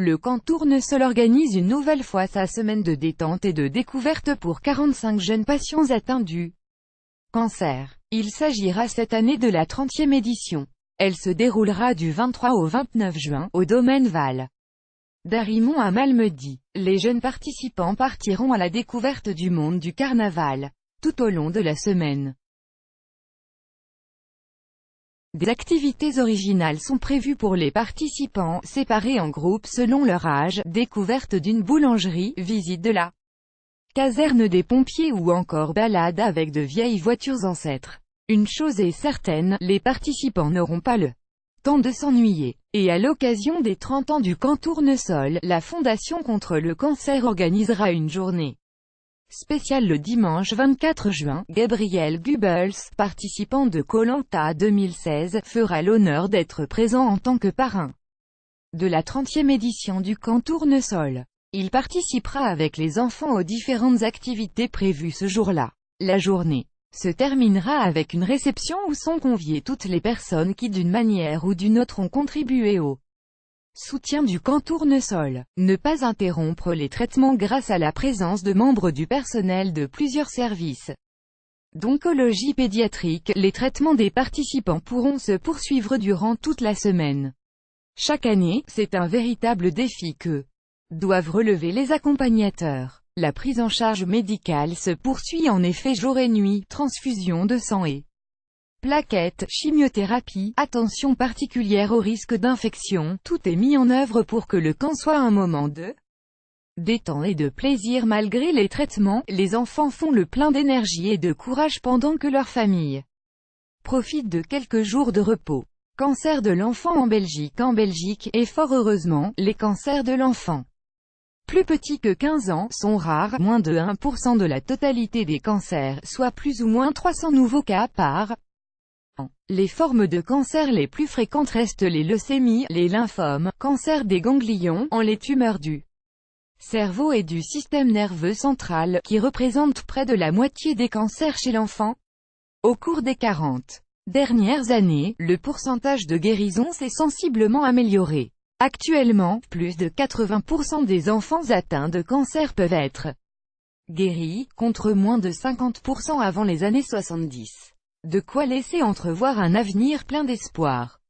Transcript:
le camp Tournesol organise une nouvelle fois sa semaine de détente et de découverte pour 45 jeunes patients atteints du cancer. Il s'agira cette année de la 30e édition. Elle se déroulera du 23 au 29 juin, au domaine Val d'Arimont à Malmedy. Les jeunes participants partiront à la découverte du monde du carnaval, tout au long de la semaine. Des activités originales sont prévues pour les participants, séparés en groupes selon leur âge, découverte d'une boulangerie, visite de la caserne des pompiers ou encore balade avec de vieilles voitures ancêtres. Une chose est certaine, les participants n'auront pas le temps de s'ennuyer. Et à l'occasion des 30 ans du camp Tournesol, la Fondation contre le cancer organisera une journée spéciale le dimanche 24 juin. Gabriel Goebbels, participant de Koh Lanta 2016, fera l'honneur d'être présent en tant que parrain de la 30e édition du camp Tournesol. Il participera avec les enfants aux différentes activités prévues ce jour-là. La journée se terminera avec une réception où sont conviées toutes les personnes qui d'une manière ou d'une autre ont contribué au soutien du camp Tournesol. Ne pas interrompre les traitements grâce à la présence de membres du personnel de plusieurs services d'oncologie pédiatrique. Les traitements des participants pourront se poursuivre durant toute la semaine. Chaque année, c'est un véritable défi que doivent relever les accompagnateurs. La prise en charge médicale se poursuit en effet jour et nuit, transfusion de sang et plaquettes, chimiothérapie, attention particulière au risque d'infection, tout est mis en œuvre pour que le camp soit un moment de détente et de plaisir malgré les traitements. Les enfants font le plein d'énergie et de courage pendant que leur famille profite de quelques jours de repos. Cancer de l'enfant en Belgique. En Belgique, et fort heureusement, les cancers de l'enfant plus petits que 15 ans sont rares, moins de 1% de la totalité des cancers, soit plus ou moins 300 nouveaux cas par an. Les formes de cancer les plus fréquentes restent les leucémies, les lymphomes, cancer des ganglions, les tumeurs du cerveau et du système nerveux central, qui représentent près de la moitié des cancers chez l'enfant. Au cours des 40 dernières années, le pourcentage de guérison s'est sensiblement amélioré. Actuellement, plus de 80% des enfants atteints de cancer peuvent être guéris, contre moins de 50% avant les années 70. De quoi laisser entrevoir un avenir plein d'espoir.